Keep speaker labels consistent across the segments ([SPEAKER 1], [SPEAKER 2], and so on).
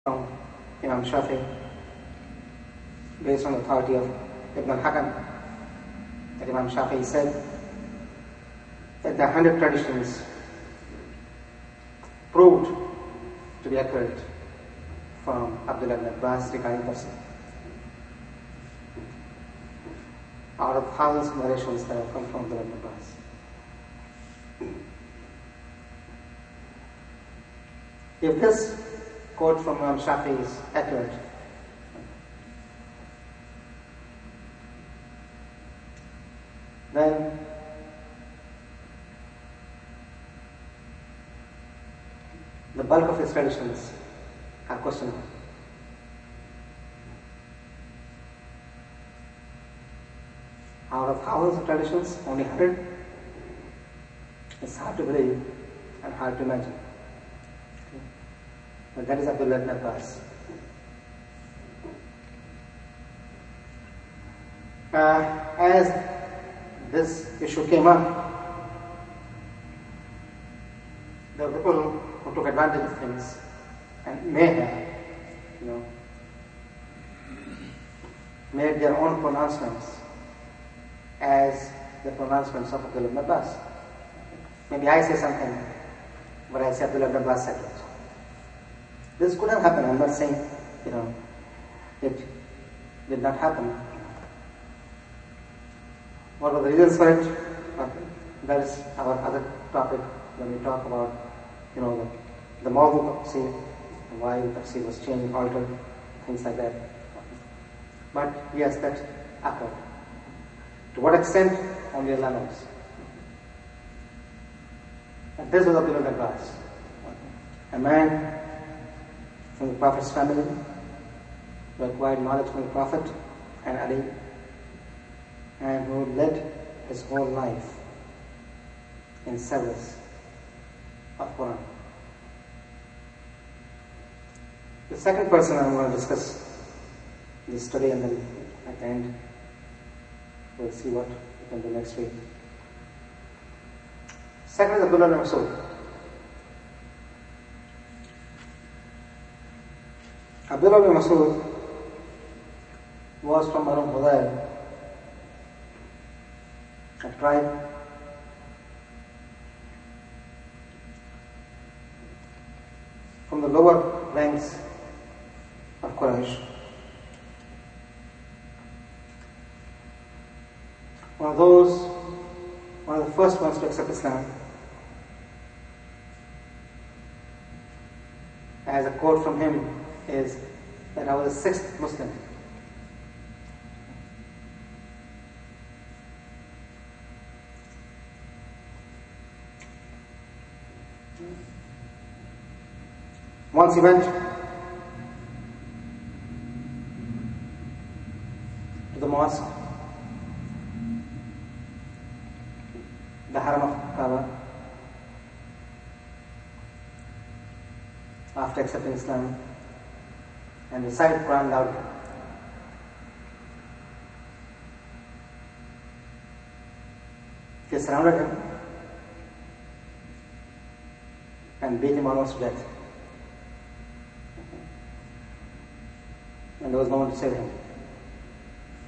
[SPEAKER 1] from Imam Shafi, based on the authority of Ibn al-Hakam, that Imam Shafi said that the 100 traditions proved to be accurate from ibnMasoodibnAbbas regarding Tafseer. Out of thousands of narrations that have come from ibnMasoodibnAbbas. If this quote from Imam Shafi is accurate, then the bulk of his traditions are questionable. Out of thousands of traditions, only 100? It's hard to believe and hard to imagine. But that is ibnMasoodibnAbbas. As this issue came up, there were people who took advantage of things and may have, made their own pronouncements as the pronouncements of ibnMasood. Maybe I say something, but I say ibnMasood said it. This could have happened. I'm not saying, it did not happen. What were the reasons for it? That is our other topic when we talk about, the Masood Tafseer, why the Tafseer was changed, altered, things like that. But yes, that occurred. To what extent? Only Allah knows. And this was ibnMasood. A man from the Prophet's family, who acquired knowledge from the Prophet and Ali, and who led his whole life in service of Quran. The second person I'm going to discuss this study, and then at the end we'll see what we can do next week. Second is Masood. Masood was from Banu Hudayr, a tribe from the lower ranks of Quraysh. One of the first ones to accept Islam. As a quote from him is that I was the sixth Muslim. Once he went to the mosque, the Haram of Kaaba, after accepting Islam, and recited Quran loudly. They surrounded him and beat him almost to death. And there was no one to save him.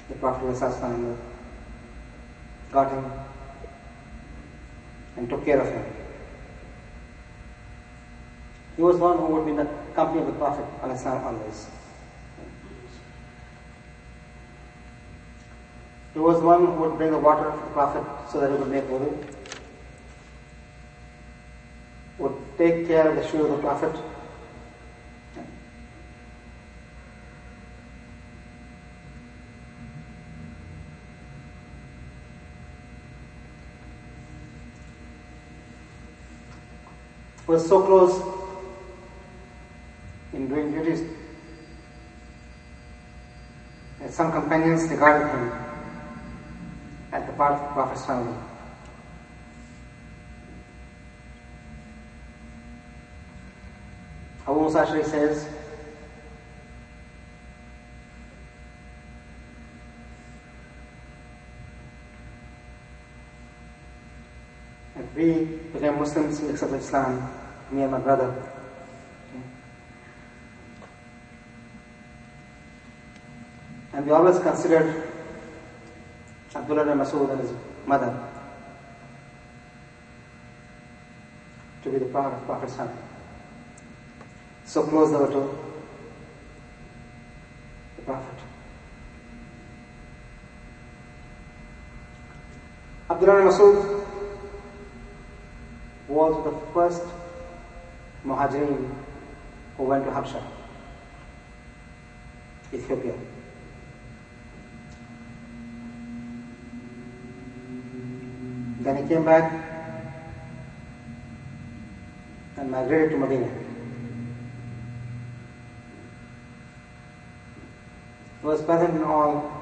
[SPEAKER 1] The Prophet ﷺ got him and took care of him. He was one who would be in the company of the Prophet ﷺ always. He was one who would bring the water for the Prophet so that he would make wudu. Would take care of the shoe of the Prophet. Was so close in doing duties that some companions regarded him as the part of the Prophet's family. Abu Musa Ash'ari says that we became Muslims, we accepted Islam, me and my brother. And we always considered Abdullah ibn Masood and his mother to be the Prophet's son. So close they were to the Prophet. Abdullah ibn Masood was the first Muhajirin who went to Habsha, Ethiopia. Then he came back and migrated to Medina. He was present in all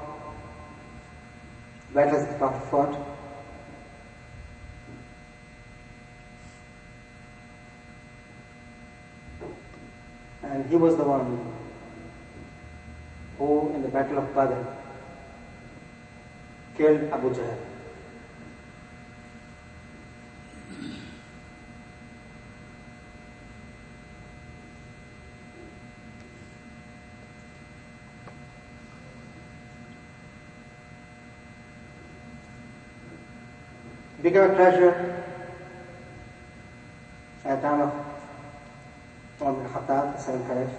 [SPEAKER 1] battles the Prophet fought. And he was the one who, in the Battle of Badr, killed Abu Jahl. Became a treasure at the time of Umar bin Khattab, the seventh caliph.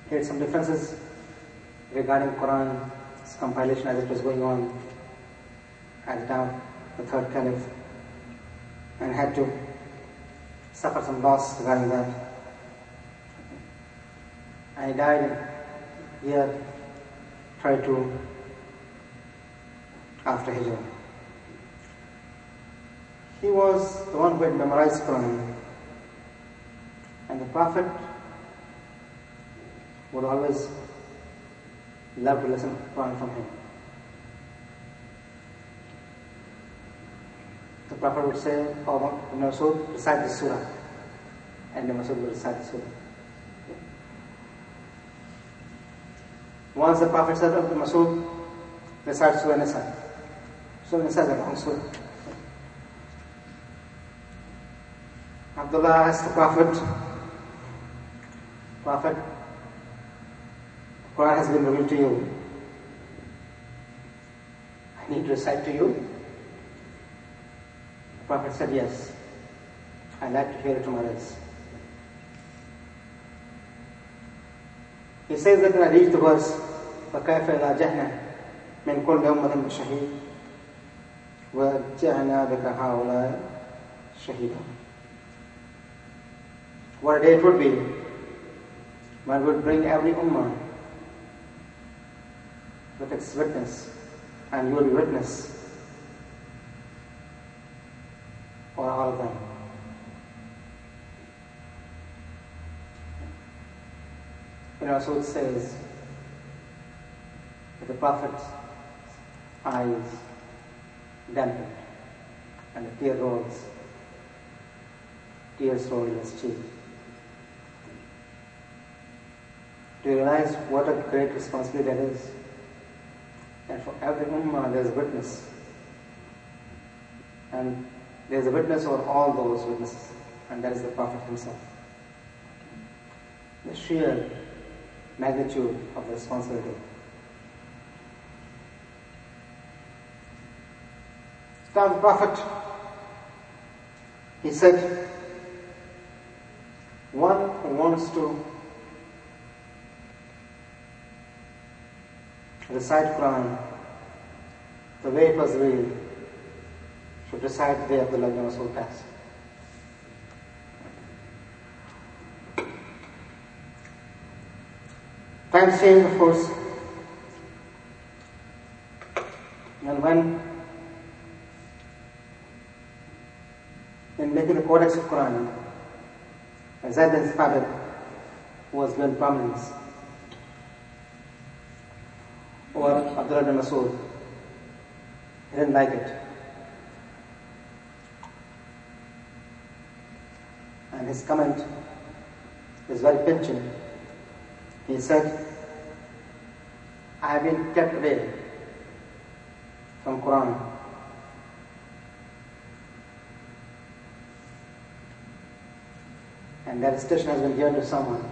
[SPEAKER 1] He had some differences regarding Quran's compilation as it was going on at the time of the third caliph, and had to suffer some loss regarding that. And he died in year 32 after Hijrah. He was the one who had memorized Quran, and the Prophet would always love to listen to Quran from him. The Prophet would say, "Oh, ibn Masood, recite this surah," and ibn Masood would recite the surah. Once the Prophet said, "Ibn Masood, recite Surah Nisa." Surah Nisa is a long surah. Abdullah asked the Prophet, "Prophet, the Quran has been revealed to you. I need to recite to you." The Prophet said, "Yes, I'd like to hear it from others." He says that when I reached the verse, فَكَيْفَ إِذَا جَئْنَا مِنْ كُلِّ أُمَّةٍ بِشَهِيدٍ وَجِئْنَا بِكَ هَؤُلَاءِ شَهِيدًا. What a day it would be when we would bring every ummah with its witness, and you will be witness for all of them. Masood says that the Prophet's eyes dampened and the tears rolled in his cheek. Do you realize what a great responsibility that is? And for every ummah there is a witness. And there is a witness over all those witnesses, and that is the Prophet himself. The sheer magnitude of the responsibility. Now the Prophet, he said, one who wants to recite Quran the way it was revealed should recite the way Abdullah ibn Masood has. Times change, of course, and when in making the Codex of Quran, Zayd bin Thabit was given prominence over Abdullah ibn Masood. He didn't like it. And his comment is very pinching. He said, "I have been kept away from Quran and that station has been given to someone